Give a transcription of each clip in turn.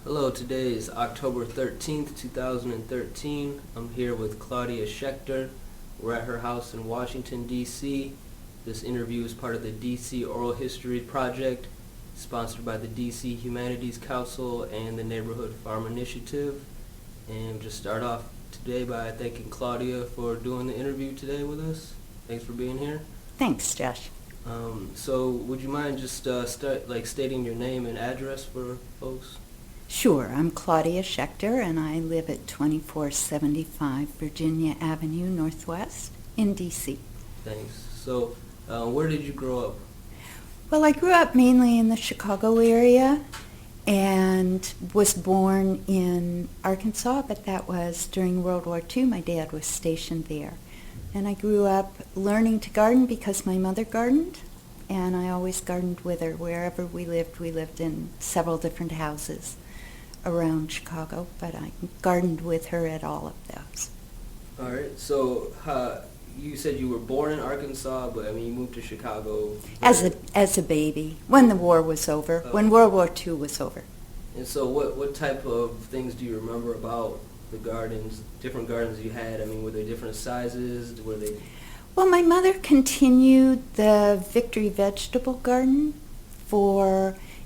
Hello, today is October 13th, 2013. I'm here with Claudia Schecter. We're at her house in Washington, D.C. This interview is part of the D.C. Oral History Project, sponsored by the D.C. Humanities Council and the Neighborhood Farm Initiative. And just start off today by thanking Claudia for doing the interview today with us. Thanks for being here. Thanks, Josh. So would you mind just stating your name and address for folks? Sure, I'm Claudia Schecter, and I live at 2475 Virginia Avenue Northwest in D.C. Thanks. So, where did you grow up? Well, I grew up mainly in the Chicago area and was born in Arkansas, but that was during World War II. My dad was stationed there. And I grew up learning to garden because my mother gardened, and I always gardened with her. Wherever we lived in several different houses around Chicago, but I gardened with her at all of those. All right. So, you said you were born in Arkansas, but you moved to Chicago As a baby, when the war was over, when World War II was over. And so, what type of things do you remember about the gardens, different gardens you had? Were they different sizes? Were they? Well, my mother continued the Victory vegetable garden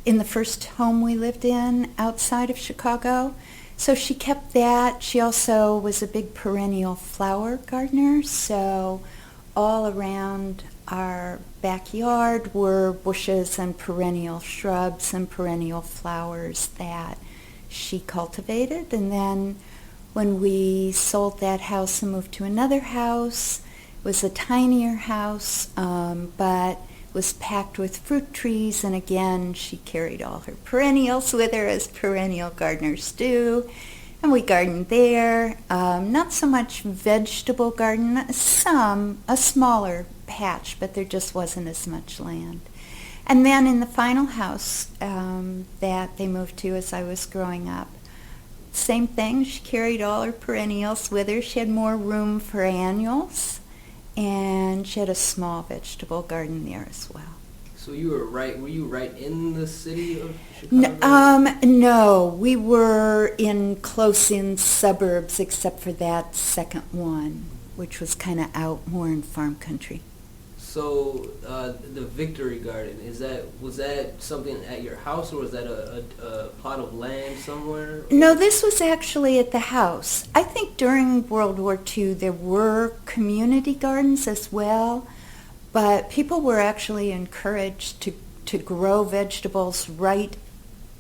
in the first home we lived in outside of Chicago. So she kept that. She also was a big perennial flower gardener, so all around our backyard were bushes and perennial shrubs and perennial flowers that she cultivated. And then when we sold that house and moved to another house, it was a tinier house, but was packed with fruit trees, and again, she carried all her perennials with her, as perennial gardeners do, and we gardened there. Not so much vegetable garden, a smaller patch, but there just wasn't as much land. And then in the final house that they moved to as I was growing up, same thing, she carried all her perennials with her. She had more room for annuals, and she had a small vegetable garden there as well. So were you right in the city of Chicago? No, we were close in suburbs except for that second one, which was kind of out more in farm country. So the Victory Garden, was that something at your house, or was that a plot of land somewhere? No, this was actually at the house. I think during World War II there were community gardens as well, but people were actually encouraged to grow vegetables right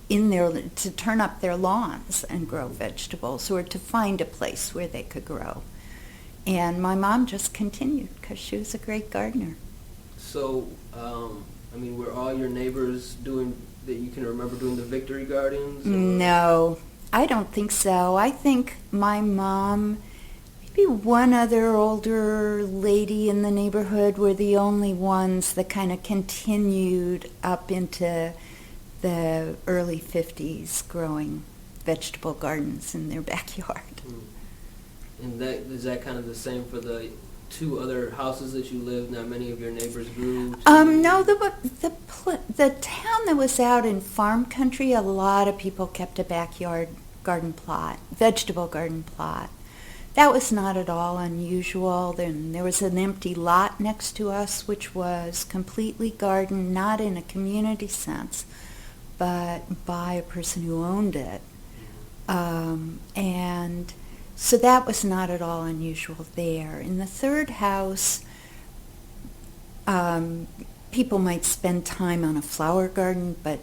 in to turn up their lawns and grow vegetables, or to find a place where they could grow. And my mom just continued because she was a great gardener. So, were all your neighbors that you can remember doing the Victory Gardens? No, I don't think so. I think my mom, maybe one other older lady in the neighborhood were the only ones that kind of continued up into the early 50s growing vegetable gardens in their backyard. And is that kind of the same for the two other houses that you lived? Not many of your neighbors grew? No, the town that was out in farm country, a lot of people kept a backyard garden plot, vegetable garden plot. That was not at all unusual. Then there was an empty lot next to us, which was completely garden, not in a community sense, but by a person who owned it. And so that was not at all unusual there. In the third house, people might spend time on a flower garden, but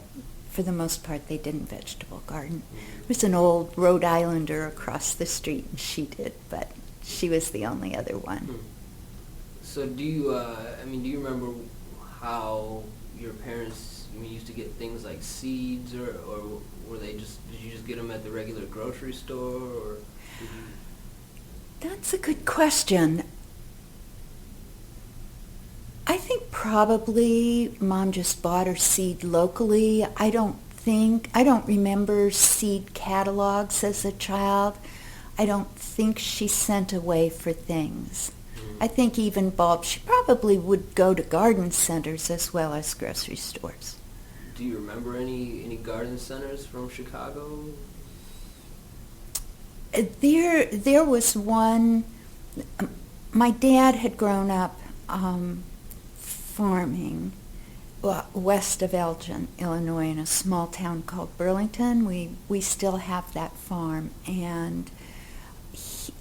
for the most part they didn't vegetable garden. There was an old Rhode Islander across the street, and she did, but she was the only other one. So do you remember how your parents used to get things like seeds, or did you just get them at the regular grocery store, or did you? That's a good question. I think probably Mom just bought her seed locally. I don't remember seed catalogs as a child. I don't think she sent away for things. I think even bulbs, she probably would go to garden centers as well as grocery stores. Do you remember any garden centers from Chicago? There was one. My dad had grown up farming west of Elgin, Illinois, in a small town called Burlington. We still have that farm, and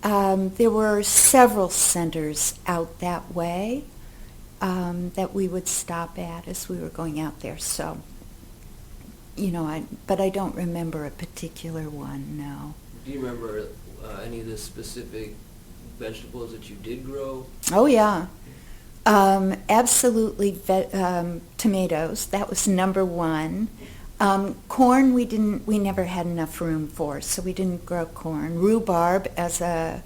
there were several centers out that way that we would stop at as we were going out there. So, but I don't remember a particular one, no. Do you remember any of the specific vegetables that you did grow? Oh, yeah. Absolutely, tomatoes. That was number one. Corn, we never had enough room for, so we didn't grow corn. Rhubarb as a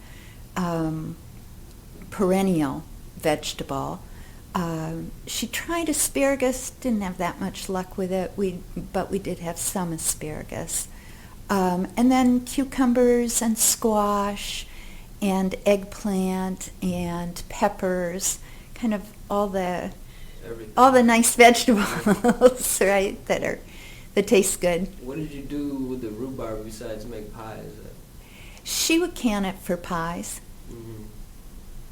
perennial vegetable. She tried asparagus, didn't have that much luck with it, but we did have some asparagus. And then cucumbers and squash and eggplant and peppers, kind of all the nice vegetables, right, that taste good. What did you do with the rhubarb besides make pies? She would can it for pies. Mm-hmm.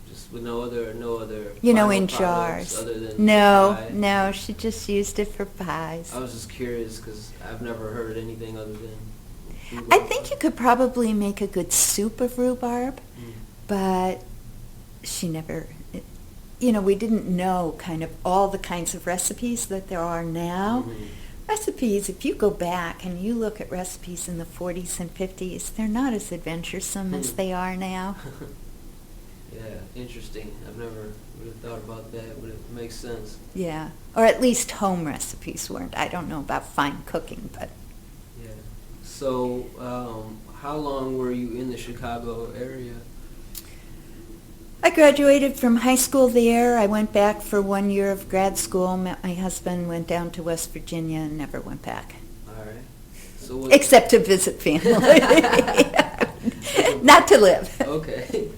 Just with no other in jars. other than pie? No, she just used it for pies. I was just curious because I've never heard anything other than rhubarb. I think you could probably make a good soup of rhubarb, but she never, we didn't know kind of all the kinds of recipes that there are now. Mm-hmm. Recipes, if you go back and you look at recipes in the 40s and 50s, they're not as adventuresome as they are now. Yeah, interesting. I've never would have thought about that, but it makes sense. Yeah, or at least home recipes weren't. I don't know about fine cooking, but... Yeah. So, how long were you in the Chicago area? I graduated from high school there. I went back for 1 year of grad school, met my husband, went down to West Virginia, and never went back. All right. So except to visit family. Not to live. Okay.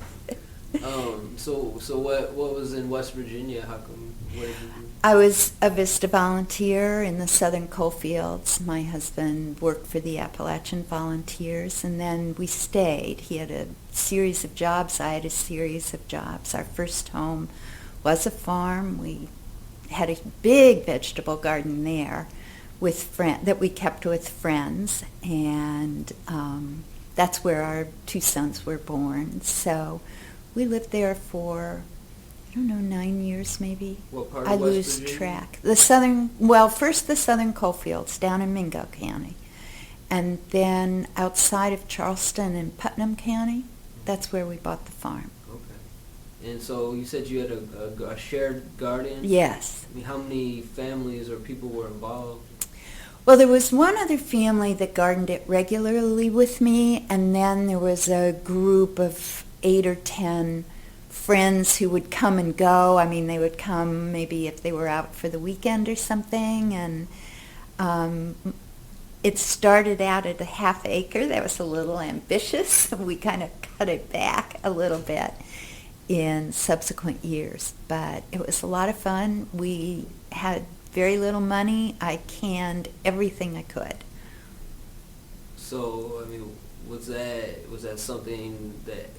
So what was in West Virginia? How come? What did you do? I was a VISTA volunteer in the Southern Coalfields. My husband worked for the Appalachian Volunteers, and then we stayed. He had a series of jobs. I had a series of jobs. Our first home was a farm. We had a big vegetable garden there that we kept with friends, and that's where our two sons were born. So we lived there for, 9 years maybe. What part I of West lose Virginia? track. First the Southern Coalfields down in Mingo County, and then outside of Charleston and Putnam County, that's where we bought the farm. Okay. And so you said you had a shared garden? Yes. I mean, how many families or people were involved? Well, there was one other family that gardened it regularly with me, and then there was a group of 8 or 10 friends who would come and go. I mean, they would come maybe if they were out for the weekend or something, and it started out at a half acre. That was a little ambitious. We kind of cut it back a little bit in subsequent years, but it was a lot of fun. We had very little money. I canned everything I could. So, I mean, was that something that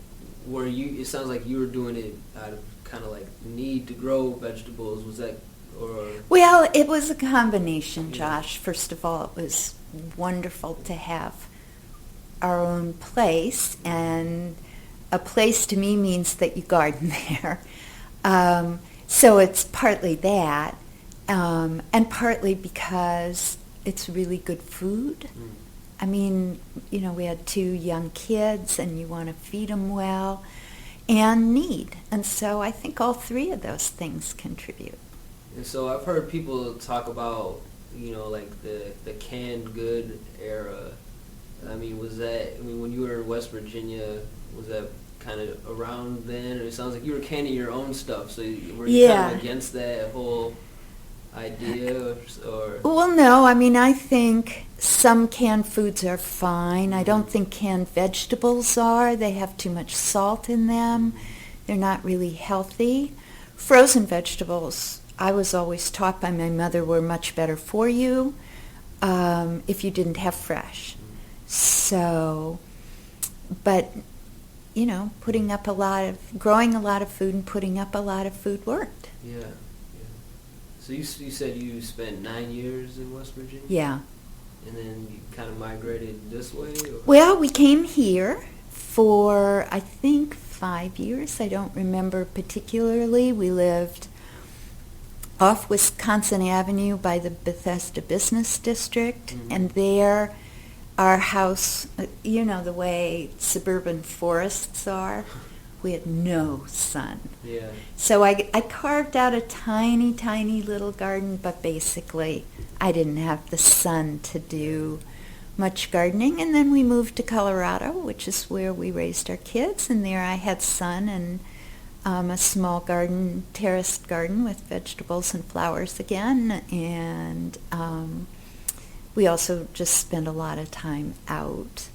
it sounds like you were doing it out of kind of like need to grow vegetables. Was that, or? Well, it was a combination, Josh. First of all, it was wonderful to have our own place, and a place to me means that you garden there. So it's partly that, and partly because it's really good food. I mean, we had 2 young kids, and you want to feed them well, and need. And so I think all 3 of those things contribute. And so I've heard people talk about, like the canned good era. I mean, when you were in West Virginia, was that kind of around then? Or it sounds like you were canning your own stuff, so were you kind of against that whole idea, or? Well, no. I mean, I think some canned foods are fine. I don't think canned vegetables are. They have too much salt in them. They're not really healthy. Frozen vegetables, I was always taught by my mother, were much better for you. if you didn't have fresh. So, but, you know, growing a lot of food and putting up a lot of food worked. Yeah, yeah. So you said you spent 9 years in West Virginia? Yeah. And then you kind of migrated this way? Or? Well, we came here for, I think, 5 years. I don't remember particularly. We lived off Wisconsin Avenue by the Bethesda Business District, and there our house, you know the way suburban forests are, we had no sun. Yeah. So I carved out a tiny, tiny little garden, but basically I didn't have the sun to do much gardening. And then we moved to Colorado, which is where we raised our kids, and there I had sun and a small garden, terraced garden with vegetables and flowers again, and we also just spent a lot of time out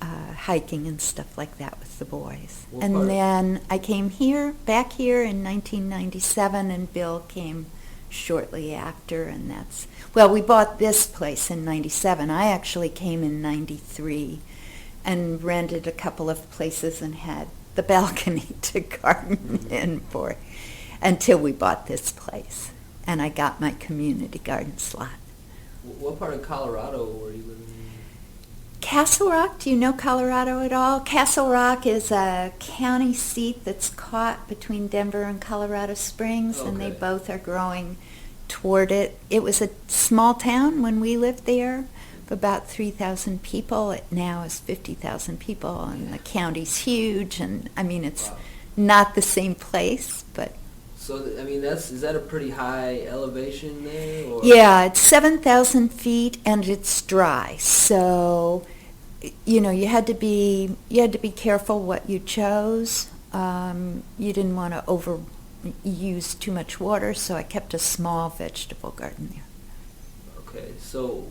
hiking and stuff like that with the boys. And then I came back here in 1997, and Bill came shortly after, and we bought this place in 97. I actually came in 93 and rented a couple of places and had the balcony to garden in for until we bought this place, and I got my community garden slot. What part of Colorado were you living in? Castle Rock. Do you know Colorado at all? Castle Rock is a county seat that's caught between Denver and Colorado Springs, and they both are growing toward it. It was a small town when we lived there, about 3,000 people. It now is 50,000 people, and the county's huge, and I mean it's not the same place, but. So I mean is that a pretty high elevation there? Or? Yeah, it's 7,000 feet, and it's dry. So, you know, you had to be careful what you chose. You didn't want to overuse too much water, so I kept a small vegetable garden there. Okay, so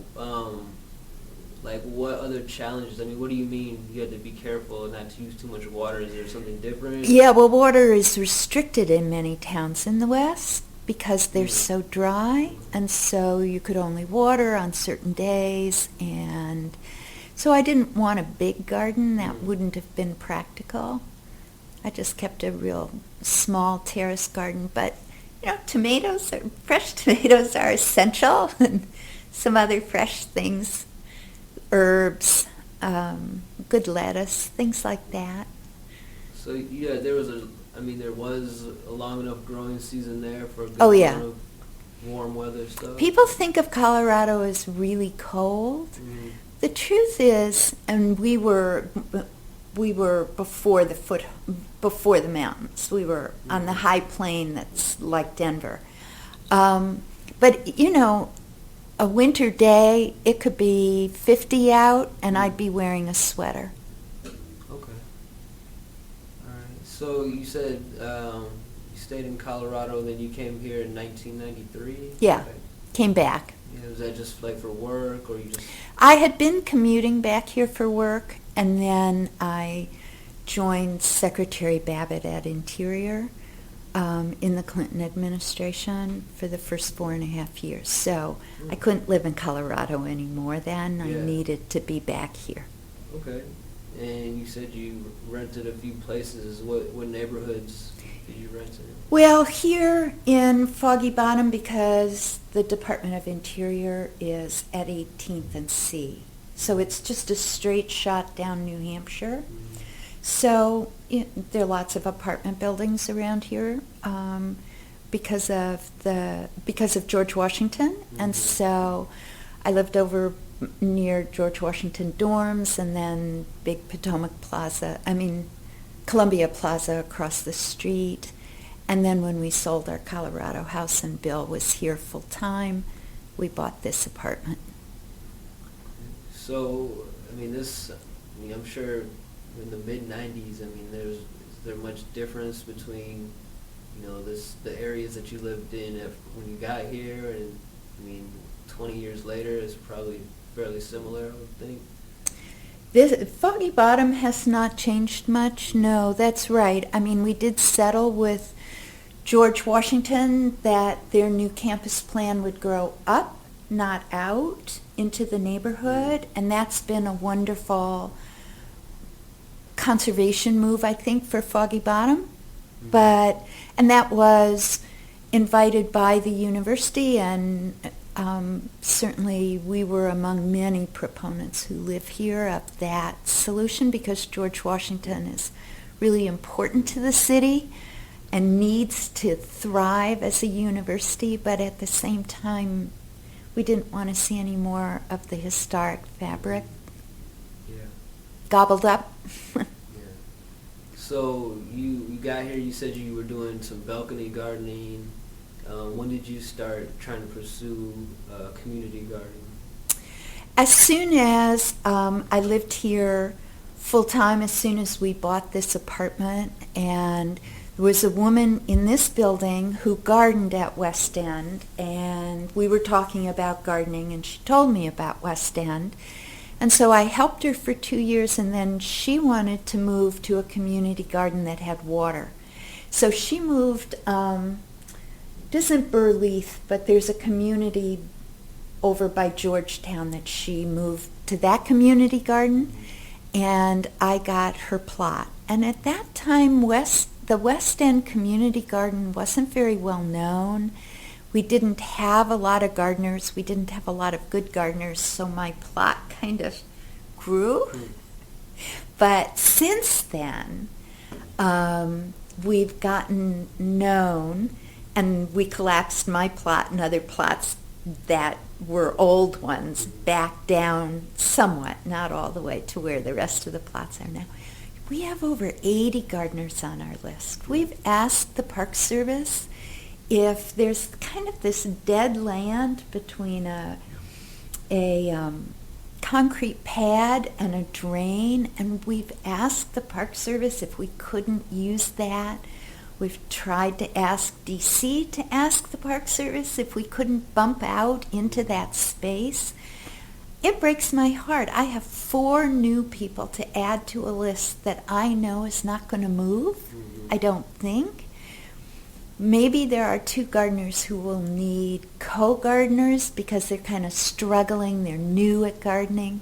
like what other challenges? I mean, what do you mean you had to be careful not to use too much water? Is there something different? Yeah, well, water is restricted in many towns in the West because they're so dry, and so you could only water on certain days, and so I didn't want a big garden. That wouldn't have been practical. I just kept a real small terrace garden, but you know, fresh tomatoes are essential, and some other fresh things, herbs, good lettuce, things like that. So yeah, there was a long enough growing season there for a good amount of warm weather stuff. People think of Colorado as really cold. Mm-hmm. The truth is, and we were before the mountains. We were on the high plain that's like Denver. But you know, a winter day, it could be 50 out, and I'd be wearing a sweater. Okay. All right. So you said you stayed in Colorado, then you came here in 1993? Yeah, came back. Yeah, was that just like for work, or you just... I had been commuting back here for work, and then I joined Secretary Babbitt at Interior in the Clinton administration for the first 4.5 years. So I couldn't live in Colorado anymore then. I needed to be back here. Okay. And you said you rented a few places. What neighborhoods did you rent in? Well, here in Foggy Bottom, because the Department of Interior is at 18th and C. So it's just a straight shot down New Hampshire. Mm-hmm. So there are lots of apartment buildings around here because of George Washington, mm-hmm. and so I lived over near George Washington dorms, and then big Columbia Plaza across the street, and then when we sold our Colorado house and Bill was here full time, we bought this apartment. So I'm sure. In the mid-90s, is there much difference between, the areas that you lived in when you got here, and 20 years later is probably fairly similar, I would think. This Foggy Bottom has not changed much. No, that's right. We did settle with George Washington that their new campus plan would grow up not out into the neighborhood, and that's been a wonderful conservation move, I think, for Foggy Bottom. And that was invited by the university, and certainly we were among many proponents who live here of that solution, because George Washington is really important to the city and needs to thrive as a university, but at the same time we didn't want to see any more of the historic fabric gobbled up. So you got here, you said you were doing some balcony gardening. When did you start trying to pursue community gardening? As soon as I lived here full-time, as soon as we bought this apartment, and there was a woman in this building who gardened at West End, and we were talking about gardening, and she told me about West End. And so I helped her for 2 years, and then she wanted to move to a community garden that had water. So she moved, it isn't Burleith, but there's a community over by Georgetown that she moved to that community garden, and I got her plot. And at that time, the West End Community Garden wasn't very well known. We didn't have a lot of gardeners. We didn't have a lot of good gardeners, so my plot kind of grew. But since then, we've gotten known, and we collapsed my plot and other plots that were old ones back down somewhat, not all the way to where the rest of the plots are now. We have over 80 gardeners on our list. We've asked the Park Service if there's kind of this dead land between a concrete pad and a drain, and we've asked the Park Service if we couldn't use that. We've tried to ask DC to ask the Park Service if we couldn't bump out into that space. It breaks my heart. I have 4 new people to add to a list that I know is not going to move, I don't think. Maybe there are 2 gardeners who will need co-gardeners because they're kind of struggling, they're new at gardening.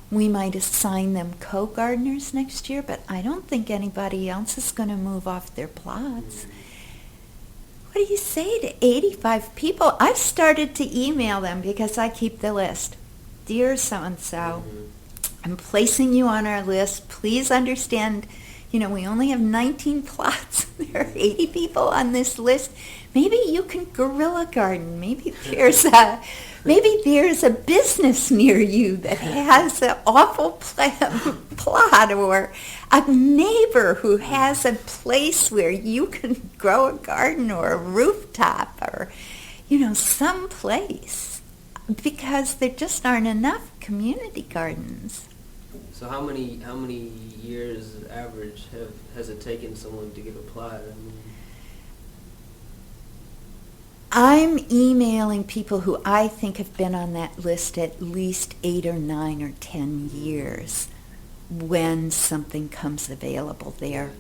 We might assign them co-gardeners next year, but I don't think anybody else is going to move off their plots. What do you say to 85 people? I've started to email them because I keep the list. Dear so-and-so, I'm placing you on our list. Please understand, we only have 19 plots. There are 80 people on this list. Maybe you can guerrilla garden. Maybe there's a business near you that has an awful plot, or a neighbor who has a place where you can grow a garden, or a rooftop, or some place, because there just aren't enough community gardens. So how many years average has it taken someone to get a plot? I'm emailing people who I think have been on that list at least 8 or 9 or 10 years when something comes available there.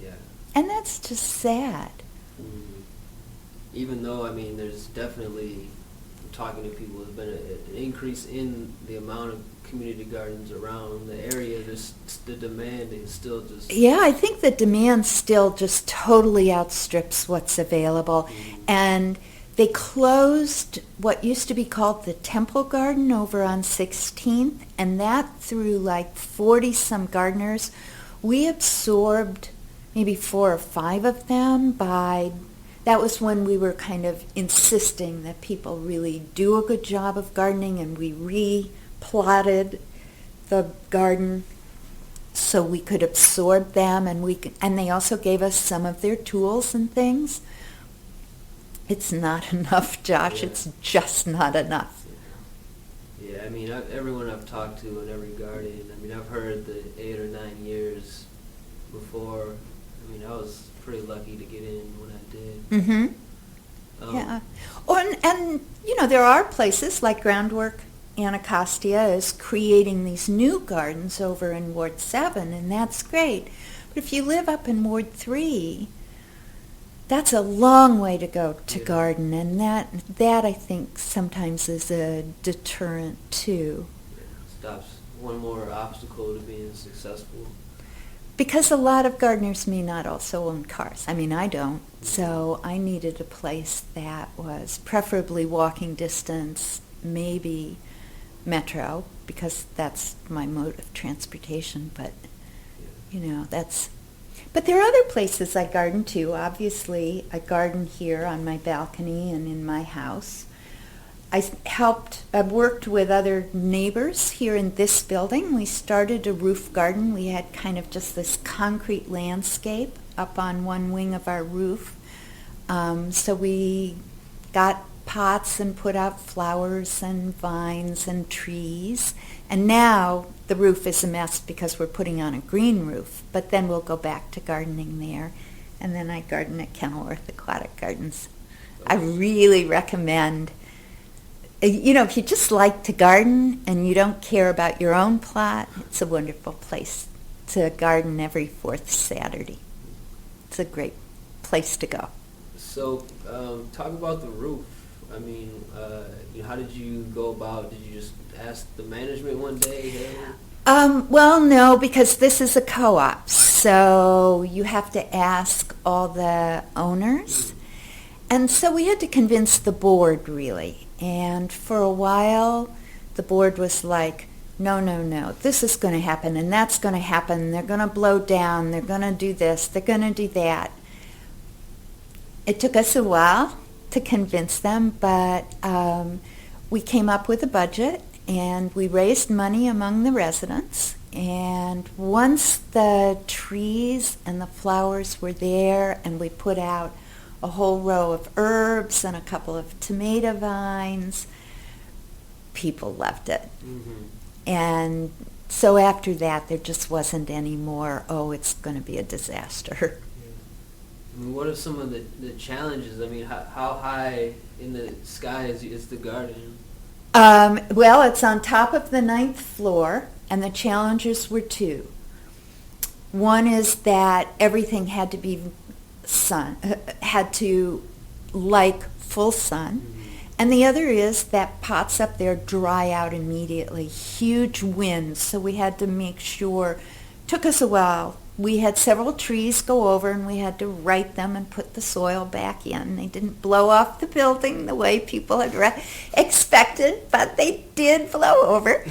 Yeah. And that's just sad. Even though, there's definitely, talking to people, there's been an increase in the amount of community gardens around the area. The demand is still just... Yeah, I think the demand still just totally outstrips what's available. And they closed what used to be called the Temple Garden over on 16th, and that threw like 40-some gardeners. We absorbed maybe 4 or 5 of them that was when we were kind of insisting that people really do a good job of gardening, and we replotted the garden so we could absorb them, and they also gave us some of their tools and things. It's not enough, Josh. Yeah. It's just not enough. Yeah, everyone I've talked to in every garden, I've heard the 8 or 9 years before. I was pretty lucky to get in when I did. Mm-hmm. Yeah. And there are places like Groundwork Anacostia is creating these new gardens over in Ward 7, and that's great. But if you live up in Ward 3, that's a long way to go to Yeah. garden, and that I think sometimes is a deterrent too. Yeah. Stops one more obstacle to being successful. Because a lot of gardeners may not also own cars. I mean, I don't. So I needed a place that was preferably walking distance, maybe metro, because that's my mode of transportation. But, that's... But there are other places I garden too. Obviously, I garden here on my balcony and in my house. I've worked with other neighbors here in this building. We started a roof garden. We had kind of just this concrete landscape up on one wing of our roof. So we got pots and put out flowers and vines and trees. And now the roof is a mess because we're putting on a green roof. But then we'll go back to gardening there. And then I garden at Kenilworth Aquatic Gardens. I really recommend... if you just like to garden and you don't care about your own plot, it's a wonderful place to garden every fourth Saturday. It's a great place to go. So, talk about the roof. I mean, how did you go about? Did you just ask the management one day? Hey? Well, no, because this is a co-op, so you have to ask all the owners. And so we had to convince the board, really. And for a while, the board was like, no, this is going to happen, and that's going to happen. They're going to blow down. They're going to do this. They're going to do that. It took us a while to convince them, but we came up with a budget, and we raised money among the residents. And once the trees and the flowers were there, and we put out a whole row of herbs and a couple of tomato vines, people loved it. Mm-hmm. And so after that, there just wasn't any more, it's going to be a disaster. Yeah. I mean, what are some of the challenges? I mean, how high in the sky is the garden? Well, it's on top of the 9th floor, and the challenges were two. One is that everything had to be had to like full sun. Mm-hmm. And the other is that pots up there dry out immediately. Huge winds, so we had to make sure. Took us a while. We had several trees go over, and we had to right them and put the soil back in. They didn't blow off the building the way people had expected, but they did blow over.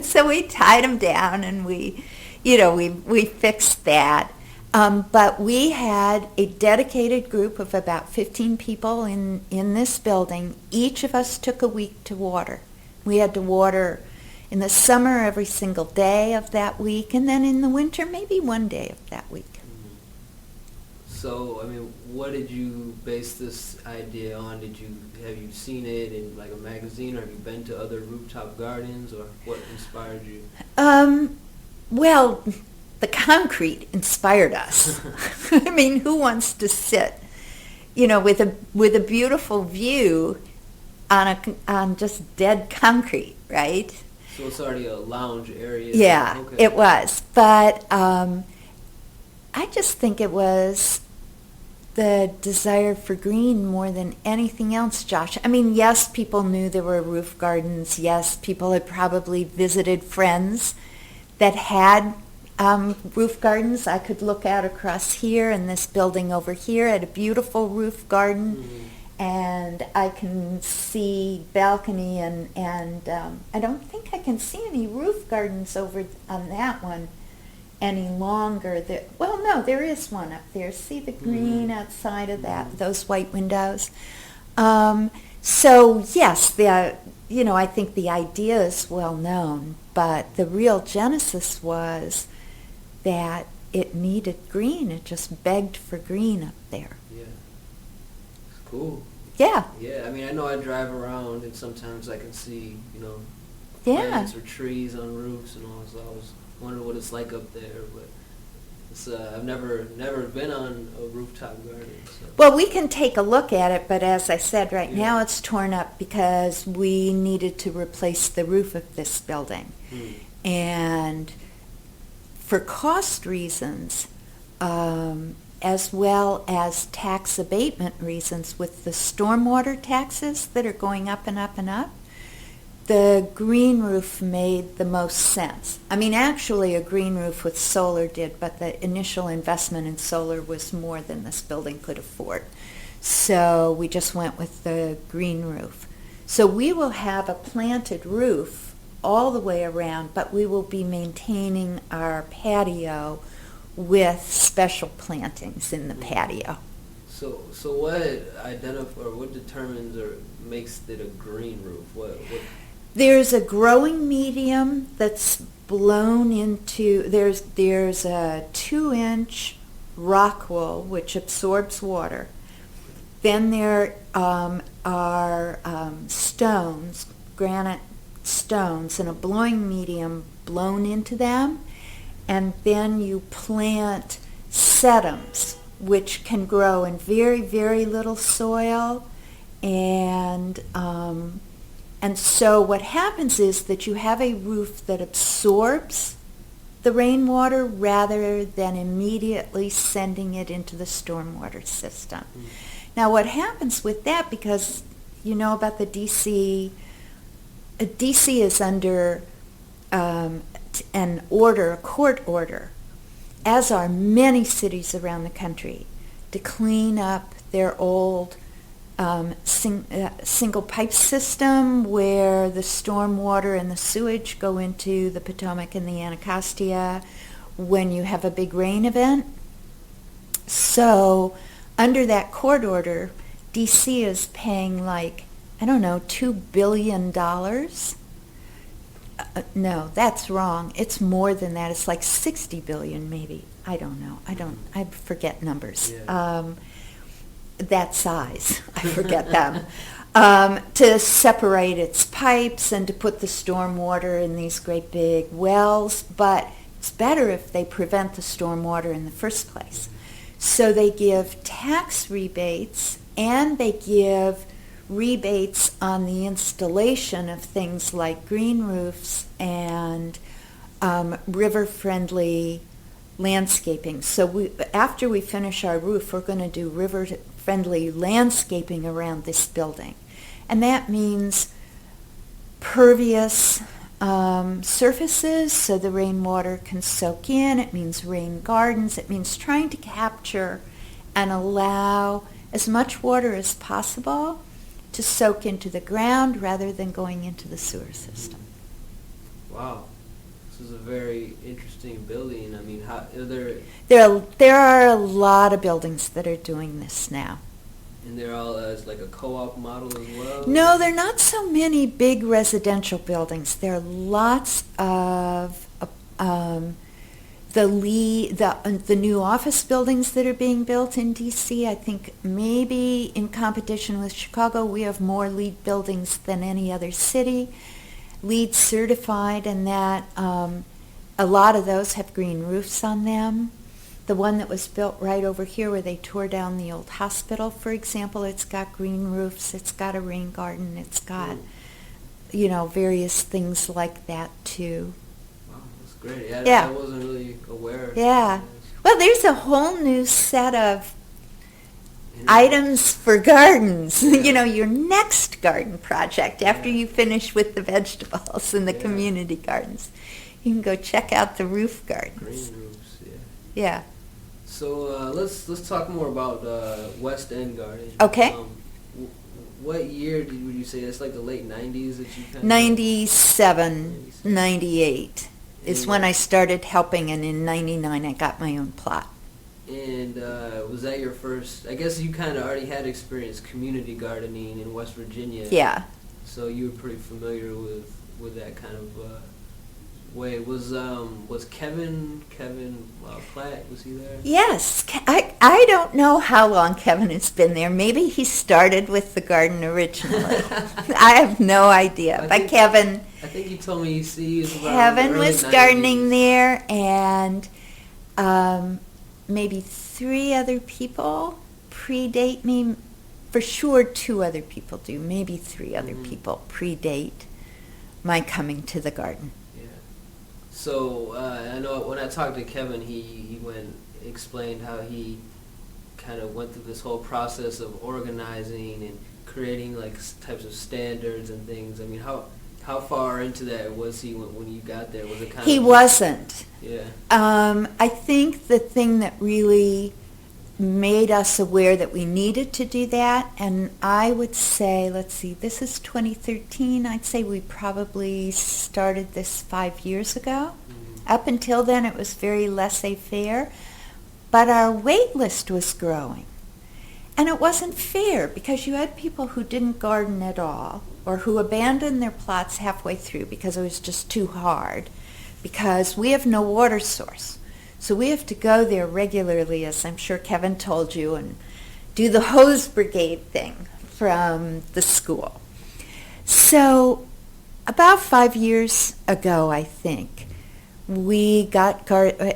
So we tied them down, and we fixed that. But we had a dedicated group of about 15 people in this building. Each of us took a week to water. We had to water in the summer every single day of that week, and then in the winter maybe one day of that week. Mm-hmm. So, I mean, what did you base this idea on? Have you seen it in like a magazine, or have you been to other rooftop gardens, or what inspired you? Well, the concrete inspired us. I mean, who wants to sit, with a beautiful view on just dead concrete, right? So it's already a lounge area. Yeah, okay. It was. But I just think it was the desire for green more than anything else, Josh. I mean, yes, people knew there were roof gardens. Yes, people had probably visited friends that had roof gardens. I could look out across here, and this building over here had a beautiful roof garden. Mm-hmm. And I can see balcony, and I don't think I can see any roof gardens over on that one any longer. No, there is one up there. See the green outside of that, those white windows. So yes, I think the idea is well known, but the real genesis was that it needed green. It just begged for green up there. Yeah. Cool. Yeah. Yeah, I mean, I know I drive around, and sometimes I can see, Yeah. plants or trees on roofs and all, so I was wondering what it's like up there, but it's, I've never been on a rooftop garden. So. Well, we can take a look at it, but as I said, right Yeah. now it's torn up because we needed to replace the roof of this building. And for cost reasons, as well as tax abatement reasons with the stormwater taxes that are going up and up and up, the green roof made the most sense. I mean, actually a green roof with solar did, but the initial investment in solar was more than this building could afford. So we just went with the green roof. So we will have a planted roof all the way around, but we will be maintaining our patio with special plantings in the patio. So what determines or makes it a green roof? What? There's a growing medium that's blown into, there's a 2-inch rock wool which absorbs water. Then there are stones, granite stones, and a blowing medium blown into them. And then you plant sedums, which can grow in very, very little soil. And so what happens is that you have a roof that absorbs the rainwater rather than immediately sending it into the stormwater system. Mm. Now what happens with that, because you know about the DC is under a court order, as are many cities around the country, to clean up their old single pipe system where the storm water and the sewage go into the Potomac and the Anacostia when you have a big rain event. So under that court order, DC is paying $2 billion. No, that's wrong. It's more than that. It's like 60 billion maybe. I don't know. I forget numbers. Yeah. That size. I forget them. To separate its pipes and to put the storm water in these great big wells. But it's better if they prevent the storm water in the first place. So they give tax rebates and they give rebates on the installation of things like green roofs and river-friendly landscaping. So after we finish our roof, we're going to do river-friendly landscaping around this building. And that means pervious surfaces so the rainwater can soak in. It means rain gardens. It means trying to capture and allow as much water as possible to soak into the ground rather than going into the sewer system. Wow. This is a very interesting building. I mean, how are there are a lot of buildings that are doing this now. And they're all as like a co-op model as well? No, there are not so many big residential buildings. There are lots of the new office buildings that are being built in DC. I think maybe in competition with Chicago, we have more LEED buildings than any other city. LEED certified, and that a lot of those have green roofs on them. The one that was built right over here where they tore down the old hospital, for example, it's got green roofs, it's got a rain garden, it's got, various things like that too. Wow, that's great. I wasn't really aware. Yeah. Well, there's a whole new set of items for gardens. Yeah. Your next garden project after you finish with the vegetables and the community gardens. You can go check out the roof gardens. Green roofs, yeah. Yeah. So let's talk more about West End Garden. Okay. What year would you say? It's like the late 90s that you kind of... 97, 98 is when I started helping, and in 99 I got my own plot. And was that your first... I guess you kind of already had experience community gardening in West Virginia. Yeah. So you were pretty familiar with that kind of way. Was Kevin Platt, was he there? Yes. I don't know how long Kevin has been there. Maybe he started with the garden originally. I have no idea. But Kevin... I think you told me he was Kevin was 90s. Gardening there, and maybe 3 other people predate me. For sure 2 other people do. Maybe 3 other people predate my coming to the garden. So I know when I talked to Kevin, he explained how he kind of went through this whole process of organizing and creating like types of standards and things. I mean, how far into that was he when you got there? Was it kind He of wasn't. Yeah. I think the thing that really made us aware that we needed to do that, and I would say, let's see, this is 2013. I'd say we probably started this 5 years ago. Up until then, it was very laissez-faire, but our wait list was growing. And it wasn't fair because you had people who didn't garden at all or who abandoned their plots halfway through because it was just too hard, because we have no water source. So we have to go there regularly, as I'm sure Kevin told you, and do the hose brigade thing from the school. So about 5 years ago, I think, we got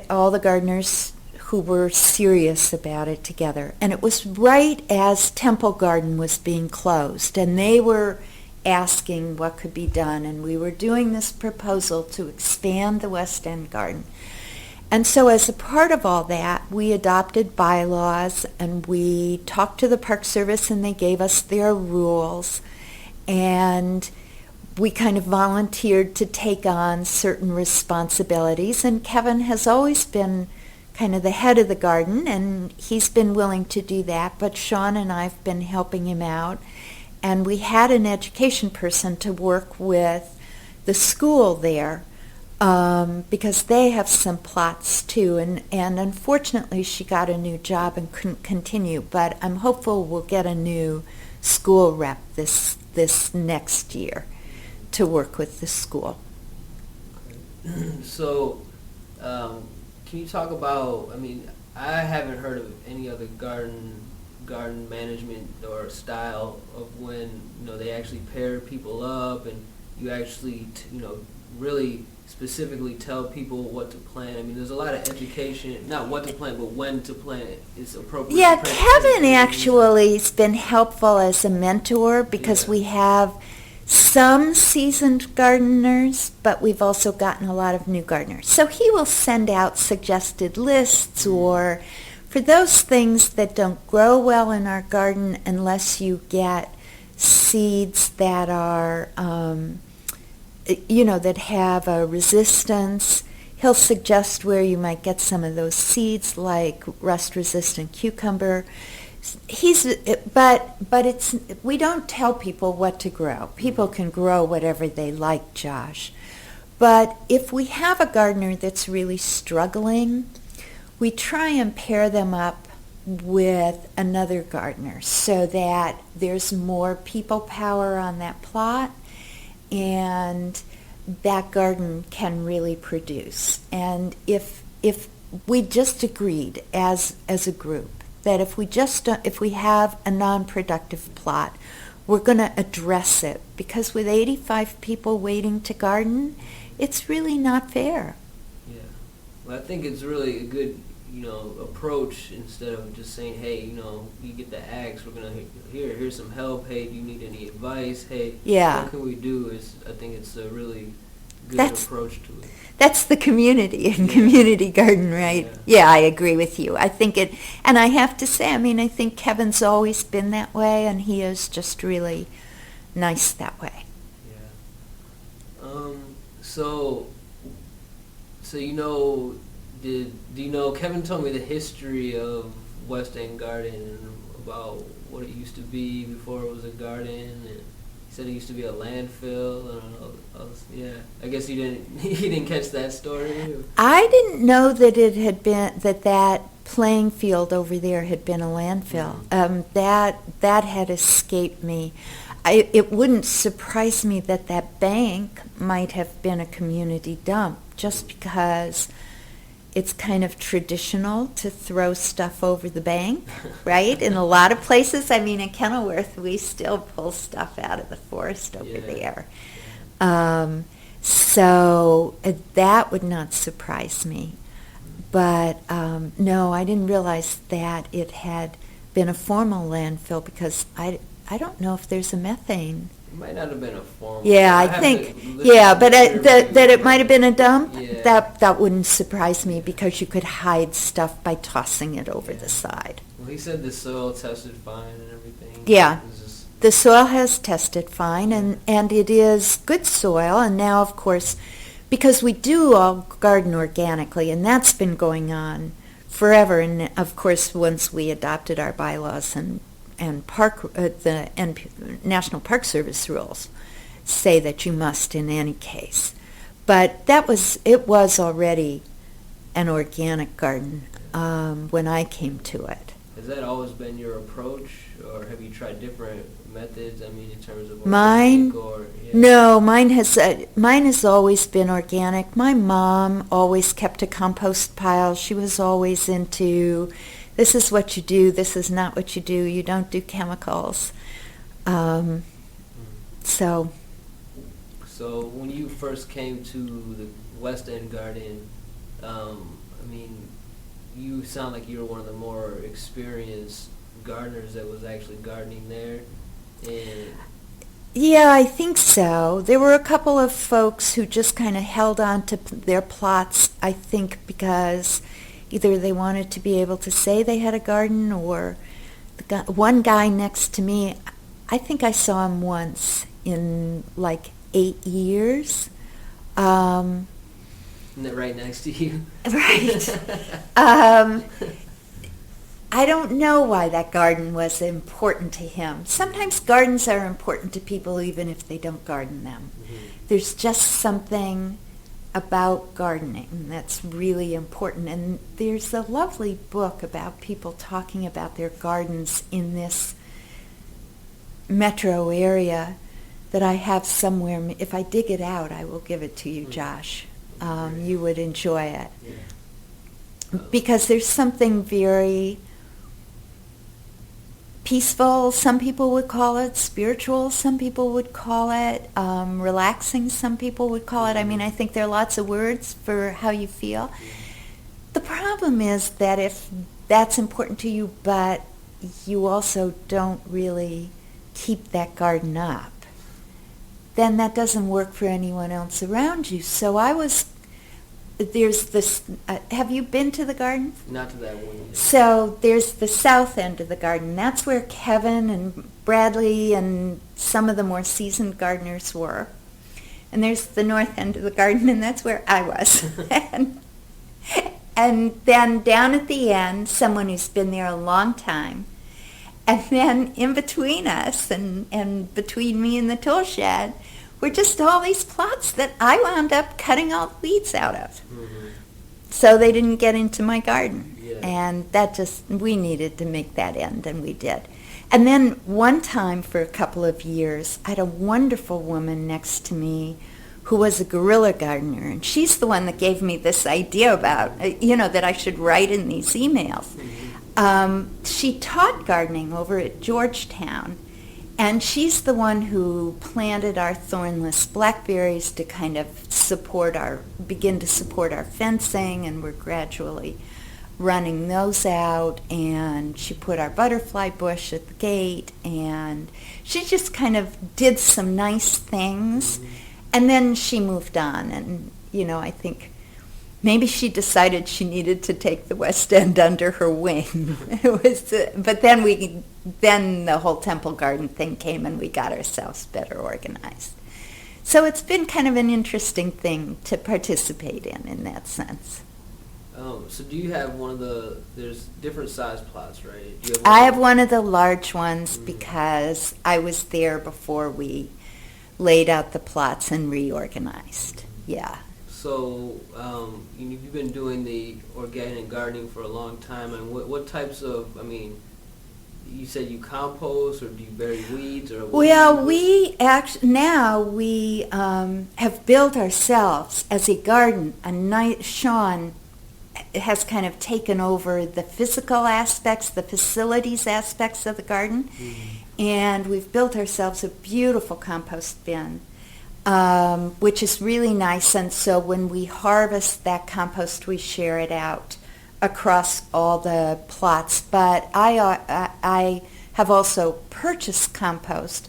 all the gardeners who were serious about it together. And it was right as Temple Garden was being closed, and they were asking what could be done, and we were doing this proposal to expand the West End Garden. And so as a part of all that, we adopted bylaws, and we talked to the Park Service, and they gave us their rules, and we kind of volunteered to take on certain responsibilities. And Kevin has always been kind of the head of the garden, and he's been willing to do that, but Sean and I have been helping him out. And we had an education person to work with the school there, because they have some plots too, and unfortunately she got a new job and couldn't continue, but I'm hopeful we'll get a new school rep this next year to work with the school. So, can you talk about, I mean, I haven't heard of any other garden management or style of when, they actually pair people up and you actually, really specifically tell people what to plant. I mean, there's a lot of education, not what to plant, but when to plant is appropriate. Yeah, Kevin actually has been helpful as a mentor because we have some seasoned gardeners, but we've also gotten a lot of new gardeners. So he will send out suggested lists, or for those things that don't grow well in our garden unless you get seeds that are that have a resistance. He'll suggest where you might get some of those seeds, like rust-resistant cucumber. But we don't tell people what to grow. People can grow whatever they like, Josh. But if we have a gardener that's really struggling, we try and pair them up with another gardener so that there's more people power on that plot, and that garden can really produce. And if we just agreed as a group that if we have a non-productive plot, we're going to address it, because with 85 people waiting to garden, it's really not fair. Yeah. Well, I think it's really a good approach, instead of just saying, hey, you get the axe, we're gonna here's some help, hey, do you need any advice, hey, what can we do? I think it's a really good approach to it. That's the community and community garden, right? Yeah, I agree with you. I think and I have to say, I think Kevin's always been that way, and he is just really nice that way. Yeah. So Kevin told me the history of West End Garden and about what it used to be before it was a garden, and he said it used to be a landfill. I don't know. I guess he didn't catch that story. I didn't know that it had been that playing field over there had been a landfill. That had escaped me. It wouldn't surprise me that bank might have been a community dump, just because it's kind of traditional to throw stuff over the bank, right? In a lot of places. In Kenilworth, we still pull stuff out of the forest over there. So that would not surprise me. But no, I didn't realize that it had been a formal landfill, because I don't know if there's a methane. It might not have been a formal. Yeah, I think. Yeah, but that it might have been a dump. Yeah. That wouldn't surprise me, because you could hide stuff by tossing it over the side. Well, He said the soil tested fine and everything. Yeah. It was just, The soil has tested fine, and it is good soil. And now, of course, because we do all garden organically, and that's been going on forever. And of course, once we adopted our bylaws and National Park Service rules say that you must in any case. But it was already an organic garden when I came to it. has that always been your approach, or have you tried different methods? I mean, in terms of Mine? organic or yeah. No, mine has always been organic. My mom always kept a compost pile. She was always into, this is what you do, this is not what you do, you don't do chemicals. So when you first came to the West End Garden, I mean, you sound like you were one of the more experienced gardeners that was actually gardening there. And yeah, I think so. There were a couple of folks who just kind of held on to their plots, I think, because either they wanted to be able to say they had a garden, or one guy next to me, I think I saw him once in like 8 years. isn't that right next to you? Right. I don't know why that garden was important to him. Sometimes gardens are important to people even if they don't garden them. Mm-hmm. There's just something about gardening that's really important. And there's a lovely book about people talking about their gardens in this metro area that I have somewhere. If I dig it out, I will give it to you, Josh. You would enjoy it. Yeah. Because there's something very peaceful, some people would call it, spiritual, some people would call it, relaxing, some people would call it. I mean, I think there are lots of words for how you feel. The problem is that if that's important to you, but you also don't really keep that garden up, then that doesn't work for anyone else around you. So there's this, have you been to the garden? Not to that one yet. So there's the south end of the garden. That's where Kevin and Bradley and some of the more seasoned gardeners were. And there's the north end of the garden, and that's where I was. and then down at the end, someone who's been there a long time. And then in between us and between me and the tool shed were just all these plots that I wound up cutting all the weeds out of. Mm-hmm. So they didn't get into my garden. Yeah. And we needed to make that end, and we did. And then one time for a couple of years, I had a wonderful woman next to me who was a guerrilla gardener, and she's the one that gave me this idea about, that I should write in these emails. Mm-hmm. She taught gardening over at Georgetown, and she's the one who planted our thornless blackberries to kind of begin to support our fencing, and we're gradually running those out. And she put our butterfly bush at the gate, and she just kind of did some nice things. Mm-hmm. And then she moved on, and I think maybe she decided she needed to take the West End under her wing. But then the whole Temple Garden thing came, and we got ourselves better organized. So it's been kind of an interesting thing to participate in that sense. So do you have there's different size plots, right? I have one of the large ones because I was there before we laid out the plots and reorganized. Yeah. So you've been doing the organic gardening for a long time, and what types of, you said you compost, or do you bury weeds, or? Well, we have built ourselves as a garden. Sean has kind of taken over the physical aspects, the facilities aspects of the garden, and we've built ourselves a beautiful compost bin. Which is really nice, and so when we harvest that compost, we share it out across all the plots. But I have also purchased compost.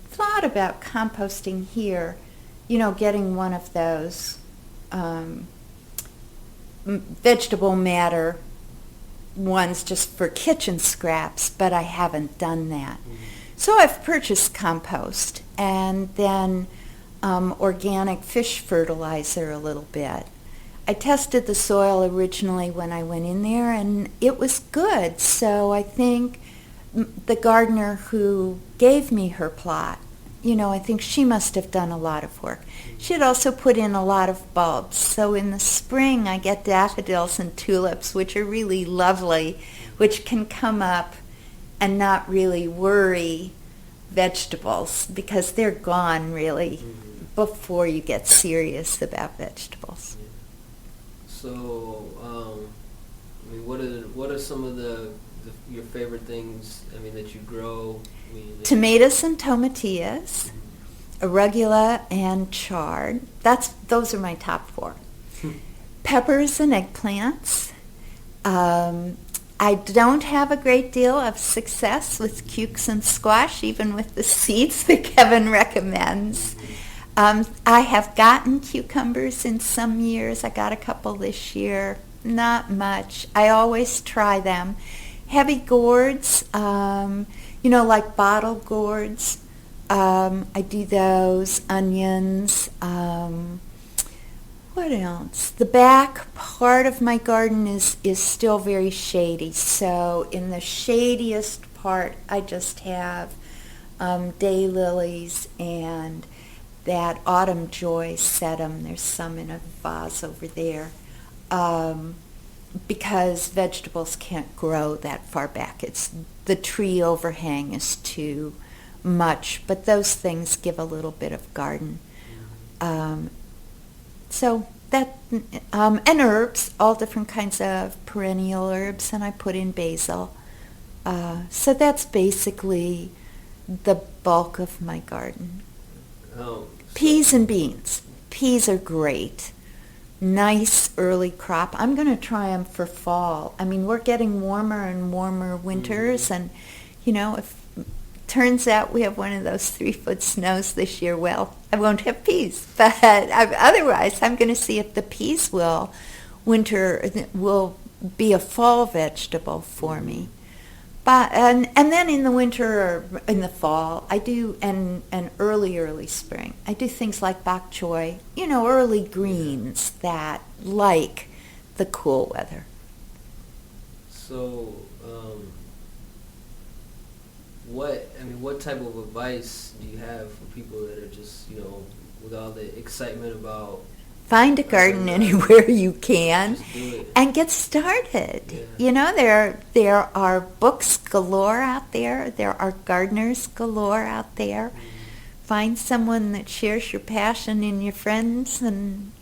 Thought about composting here, getting one of those vegetable matter ones just for kitchen scraps, but I haven't done that. So I've purchased compost and then organic fish fertilizer a little bit. I tested the soil originally when I went in there, and it was good. So I think the gardener who gave me her plot, I think she must have done a lot of work. She had also put in a lot of bulbs. So in the spring I get daffodils and tulips, which are really lovely, which can come up and not really worry vegetables because they're gone really before you get serious about vegetables. So, I mean, what are some of your favorite things? I mean, that you grow. Tomatoes and tomatillas, arugula and chard. Those are my top 4. Peppers and eggplants. I don't have a great deal of success with cukes and squash, even with the seeds that Kevin recommends. I have gotten cucumbers in some years. I got a couple this year. Not much. I always try them. Heavy gourds, like bottle gourds. I do those. Onions. What else? The back part of my garden is still very shady. So in the shadiest part, I just have daylilies and that autumn joy sedum. There's some in a vase over there. Because vegetables can't grow that far back. The tree overhang is too much, but those things give a little bit of garden. So that, and herbs, all different kinds of perennial herbs, and I put in basil. So that's basically the bulk of my garden. Peas and beans. Peas are great. Nice early crop. I'm going to try them for fall. I mean, we're getting warmer and warmer winters, and if turns out we have one of those 3-foot snows this year, well, I won't have peas. But otherwise, I'm going to see if the peas will be a fall vegetable for me. But and then in the winter or in the fall, I do, and early spring, I do things like bok choy, early greens that like the cool weather. So, what type of advice do you have for people that are just, with all the excitement about find a garden anywhere you can just do it and get started? Yeah. There are books galore out there. There are gardeners galore out there. Find someone that shares your passion in your friends and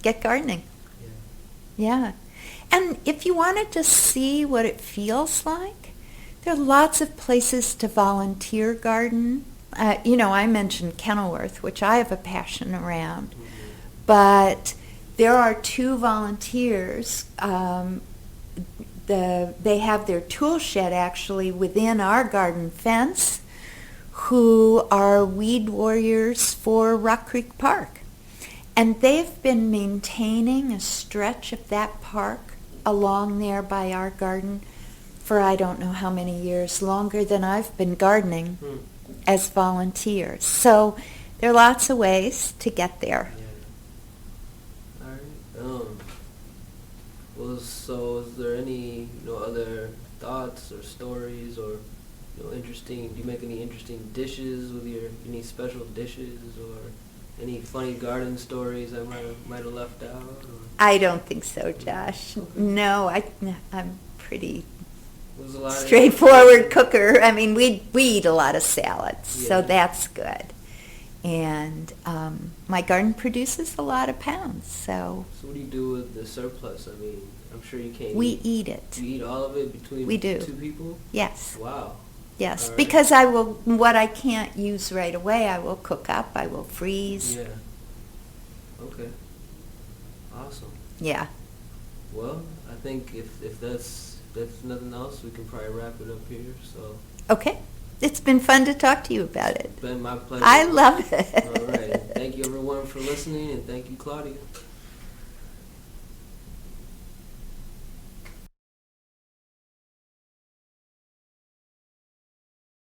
get gardening. Yeah. And if you want to just see what it feels like, there are lots of places to volunteer garden. I mentioned Kenilworth, which I have a passion around. But there are 2 volunteers. They have their tool shed actually within our garden fence, who are weed warriors for Rock Creek Park. And they've been maintaining a stretch of that park along there by our garden for I don't know how many years, longer than I've been gardening as volunteers. So there are lots of ways to get there. Well, so is there any other thoughts or stories or interesting? Do you make any interesting dishes with any special dishes or any funny garden stories I might have left out? Or? I don't think so, Josh. No, I'm pretty A straightforward cooker. I mean, we eat a lot of salads, so that's good. And my garden produces a lot of pounds, so. So what do you do with the surplus? I mean, I'm sure you can't. We eat it. You eat all of it between we do. 2 people? Yes. Wow. Yes, Right. because what I can't use right away, I will cook up. I will freeze. Yeah. Okay. Awesome. Yeah. Well, I think if that's nothing else, we can probably wrap it up here. So. Okay. It's been fun to talk to you about it. It's been my pleasure. I love it. All right. Thank you, everyone, for listening, and thank you, Claudia.